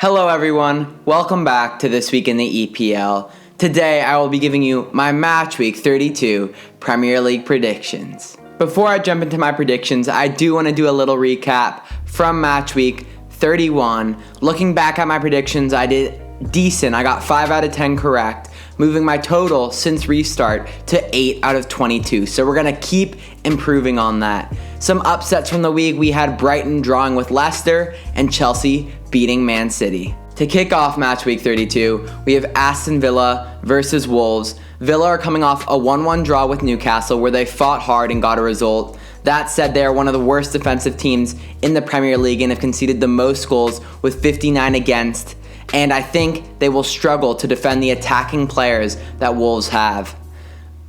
Hello everyone, welcome back to This Week in the EPL. Today I will be giving you my Match Week 32 Premier League predictions. Before I jump into my predictions, I do want to do a little recap from Match Week 31. Looking back at my predictions, I did decent. I got 5 out of 10 correct, moving my total since restart to 8 out of 22. So we're going to keep improving on that. Some upsets from the week, we had Brighton drawing with Leicester and Chelsea beating Man City. To kick off Match Week 32, we have Aston Villa versus Wolves. Villa are coming off a 1-1 draw with Newcastle where they fought hard and got a result. That said, they are one of the worst defensive teams in the Premier League and have conceded the most goals with 59 against. And I think they will struggle to defend the attacking players that Wolves have.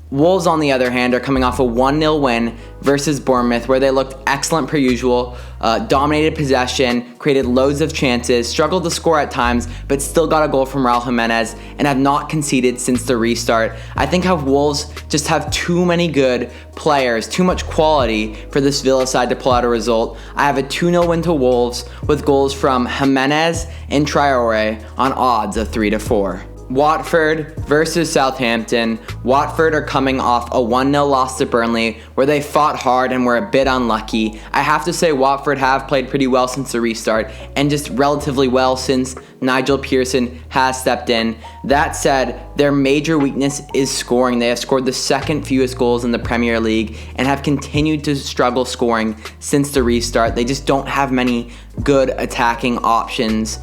Wolves, on the other hand, are coming off a 1-0 win versus Bournemouth, where they looked excellent per usual, dominated possession, created loads of chances, struggled to score at times, but still got a goal from Raul Jimenez, and have not conceded since the restart. I think how Wolves just have too many good players, too much quality for this Villa side to pull out a result. I have a 2-0 win to Wolves with goals from Jimenez and Traore on odds of 3-4. Watford versus Southampton. Watford are coming off a 1-0 loss to Burnley where they fought hard and were a bit unlucky. I have to say Watford have played pretty well since the restart and just relatively well since Nigel Pearson has stepped in. That said, their major weakness is scoring. They have scored the second fewest goals in the Premier League and have continued to struggle scoring since the restart. They just don't have many good attacking options.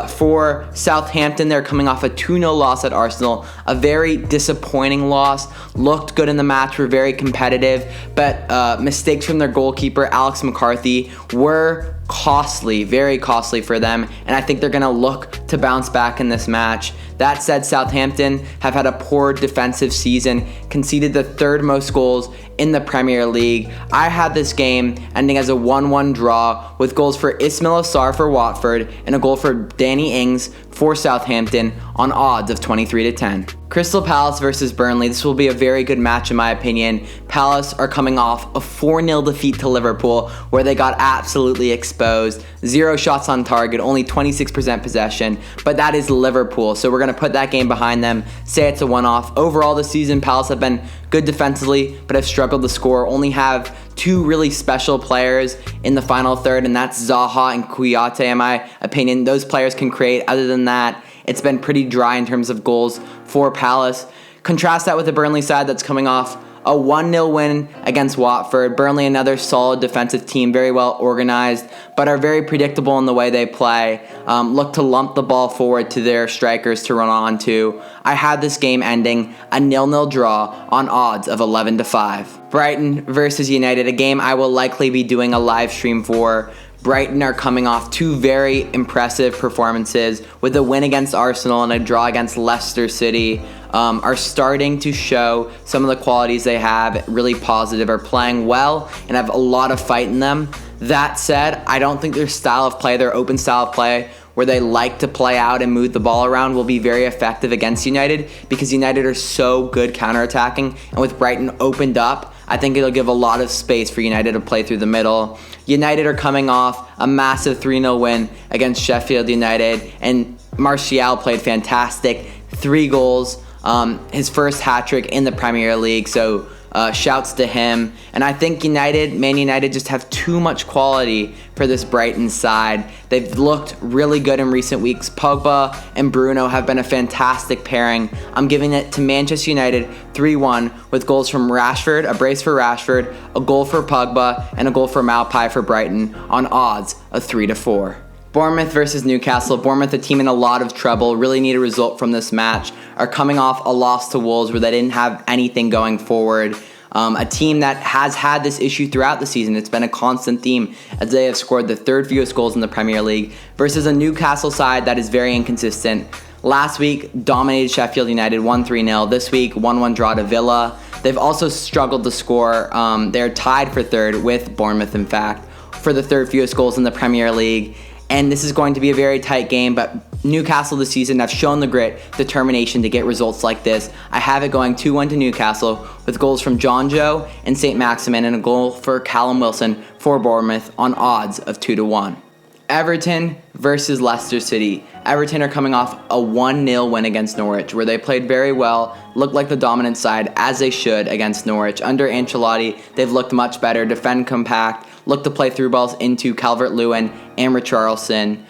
For Southampton, they're coming off a 2-0 loss at Arsenal, a very disappointing loss. Looked good in the match, were very competitive, but mistakes from their goalkeeper, Alex McCarthy, were costly, very costly for them, and I think they're going to look to bounce back in this match. That said, Southampton have had a poor defensive season, conceded the third most goals in the Premier League. I had this game ending as a 1-1 draw with goals for Ismail Assar for Watford and a goal for Danny Ings for Southampton on odds of 23-10. Crystal Palace versus Burnley. This will be a very good match in my opinion. Palace are coming off a 4-0 defeat to Liverpool where they got absolutely exposed. 0 shots on target, only 26% possession, but that is Liverpool. So we're going to put that game behind them, say it's a one-off. Overall this season, Palace have been good defensively, but have struggled to score. Only have 2 really special players in the final third, and that's Zaha and Kouyaté, in my opinion. Those players can create. Other than that, it's been pretty dry in terms of goals for Palace. Contrast that with the Burnley side that's coming off a 1-0 win against Watford. Burnley, another solid defensive team, very well organized, but are very predictable in the way they play. Look to lump the ball forward to their strikers to run on to. I had this game ending a 0-0 draw on odds of 11-5. Brighton versus United, a game I will likely be doing a live stream for. Brighton are coming off 2 very impressive performances with a win against Arsenal and a draw against Leicester City. Are starting to show some of the qualities they have, really positive, are playing well and have a lot of fight in them. That said, I don't think their style of play, their open style of play, where they like to play out and move the ball around, will be very effective against United because United are so good counterattacking, and with Brighton opened up, I think it'll give a lot of space for United to play through the middle. United are coming off a massive 3-0 win against Sheffield United, and Martial played fantastic. 3 goals, his first hat-trick in the Premier League, so shouts to him. And I think Man United just have too much quality for this Brighton side. They've looked really good in recent weeks. Pogba and Bruno have been a fantastic pairing. I'm giving it to Manchester United 3-1 with goals from Rashford, a brace for Rashford, a goal for Pogba, and a goal for Maupay for Brighton on odds of 3-4. Bournemouth versus Newcastle. Bournemouth, a team in a lot of trouble, really need a result from this match, are coming off a loss to Wolves where they didn't have anything going forward. A team that has had this issue throughout the season. It's been a constant theme as they have scored the 3rd fewest goals in the Premier League versus a Newcastle side that is very inconsistent. Last week, dominated Sheffield United 1-3-0. This week, 1-1 draw to Villa. They've also struggled to score. They're tied for 3rd with Bournemouth, in fact, for the 3rd fewest goals in the Premier League. And this is going to be a very tight game, but Newcastle this season have shown the grit, determination to get results like this. I have it going 2-1 to Newcastle with goals from John Joe and St. Maximin and a goal for Callum Wilson for Bournemouth on odds of 2-1. Everton versus Leicester City. Everton are coming off a 1-0 win against Norwich, where they played very well, looked like the dominant side, as they should against Norwich. Under Ancelotti, they've looked much better, defend compact, look to play through balls into Calvert-Lewin and Richarlison.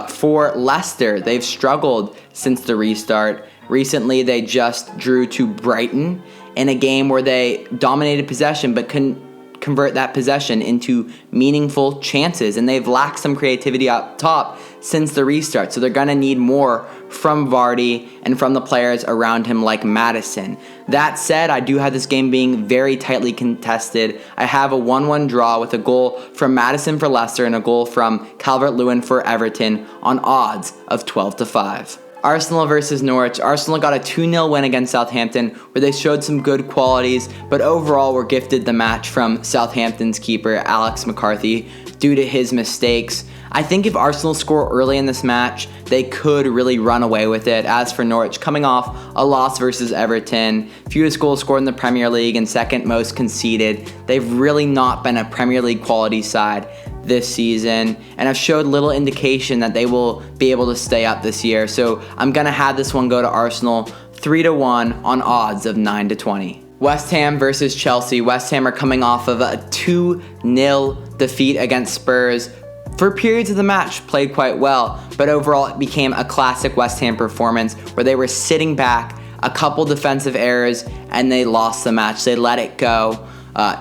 For Leicester, they've struggled since the restart. Recently, they just drew to Brighton in a game where they dominated possession but couldn't convert that possession into meaningful chances, and they've lacked some creativity up top since the restart, so they're going to need more from Vardy and from the players around him like Maddison. That said, I do have this game being very tightly contested. I have a 1-1 draw with a goal from Maddison for Leicester and a goal from Calvert-Lewin for Everton on odds of 12-5. Arsenal versus Norwich. Arsenal got a 2-0 win against Southampton where they showed some good qualities, but overall were gifted the match from Southampton's keeper, Alex McCarthy, due to his mistakes. I think if Arsenal score early in this match, they could really run away with it. As for Norwich, coming off a loss versus Everton, fewest goals scored in the Premier League and second most conceded, they've really not been a Premier League quality side this season and have showed little indication that they will be able to stay up this year. So I'm going to have this one go to Arsenal 3-1 on odds of 9-20. West Ham versus Chelsea. West Ham are coming off of a 2-0 defeat against Spurs. For periods of the match, played quite well, but overall it became a classic West Ham performance where they were sitting back, a couple defensive errors, and they lost the match. They let it go.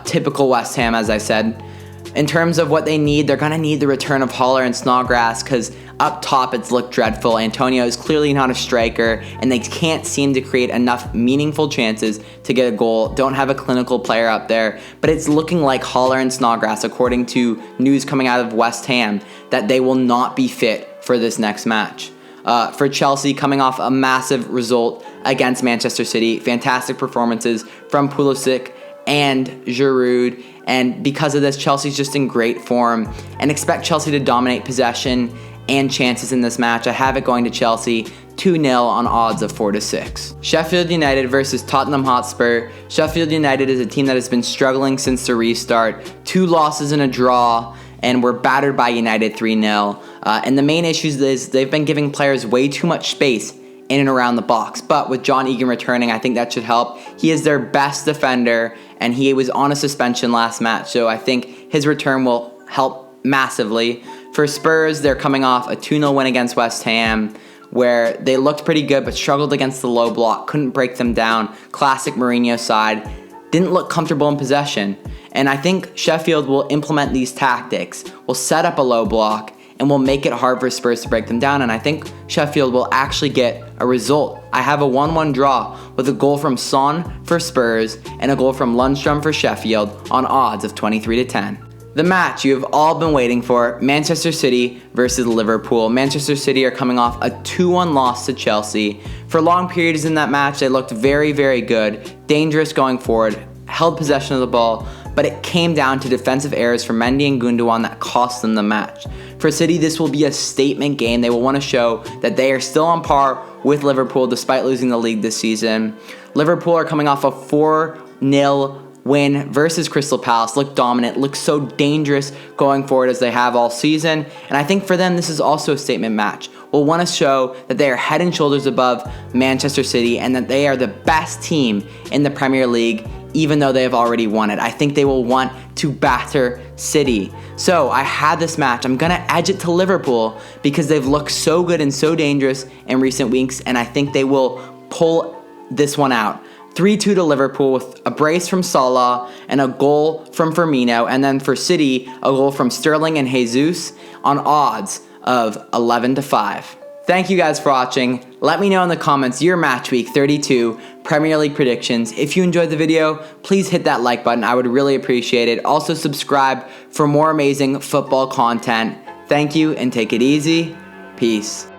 Typical West Ham, as I said. In terms of what they need, they're going to need the return of Haller and Snodgrass because up top it's looked dreadful. Antonio is clearly not a striker, and they can't seem to create enough meaningful chances to get a goal. Don't have a clinical player up there, but it's looking like Haller and Snodgrass, according to news coming out of West Ham, that they will not be fit for this next match. For Chelsea, coming off a massive result against Manchester City, fantastic performances from Pulisic and Giroud, and because of this, Chelsea's just in great form, and expect Chelsea to dominate possession and chances in this match. I have it going to Chelsea 2-0 on odds of 4-6. Sheffield United versus Tottenham Hotspur. Sheffield United is a team that has been struggling since the restart. 2 losses and a draw, and were battered by United 3-0. And the main issues is they've been giving players way too much space in and around the box. But with John Egan returning, I think that should help. He is their best defender, and he was on a suspension last match, so I think his return will help massively. For Spurs, they're coming off a 2-0 win against West Ham, where they looked pretty good but struggled against the low block, couldn't break them down. Classic Mourinho side, didn't look comfortable in possession. And I think Sheffield will implement these tactics, will set up a low block, and will make it hard for Spurs to break them down, and I think Sheffield will actually get a result. I have a 1-1 draw with a goal from Son for Spurs and a goal from Lundstrom for Sheffield on odds of 23-10. The match you have all been waiting for, Manchester City versus Liverpool. Manchester City are coming off a 2-1 loss to Chelsea. For long periods in that match, they looked very, very good, dangerous going forward, held possession of the ball, but it came down to defensive errors from Mendy and Gundogan that cost them the match. For City, this will be a statement game. They will want to show that they are still on par with Liverpool despite losing the league this season. Liverpool are coming off a 4-0 win versus Crystal Palace. Look dominant, look so dangerous going forward as they have all season. And I think for them, this is also a statement match. We'll want to show that they are head and shoulders above Manchester City and that they are the best team in the Premier League, even though they have already won it. I think they will want to batter City. So I had this match. I'm going to edge it to Liverpool because they've looked so good and so dangerous in recent weeks, and I think they will pull this one out. 3-2 to Liverpool with a brace from Salah and a goal from Firmino, and then for City, a goal from Sterling and Jesus on odds of 11-5. Thank you guys for watching. Let me know in the comments your Match Week 32 Premier League predictions. If you enjoyed the video, please hit that like button. I would really appreciate it. Also subscribe for more amazing football content. Thank you and take it easy. Peace.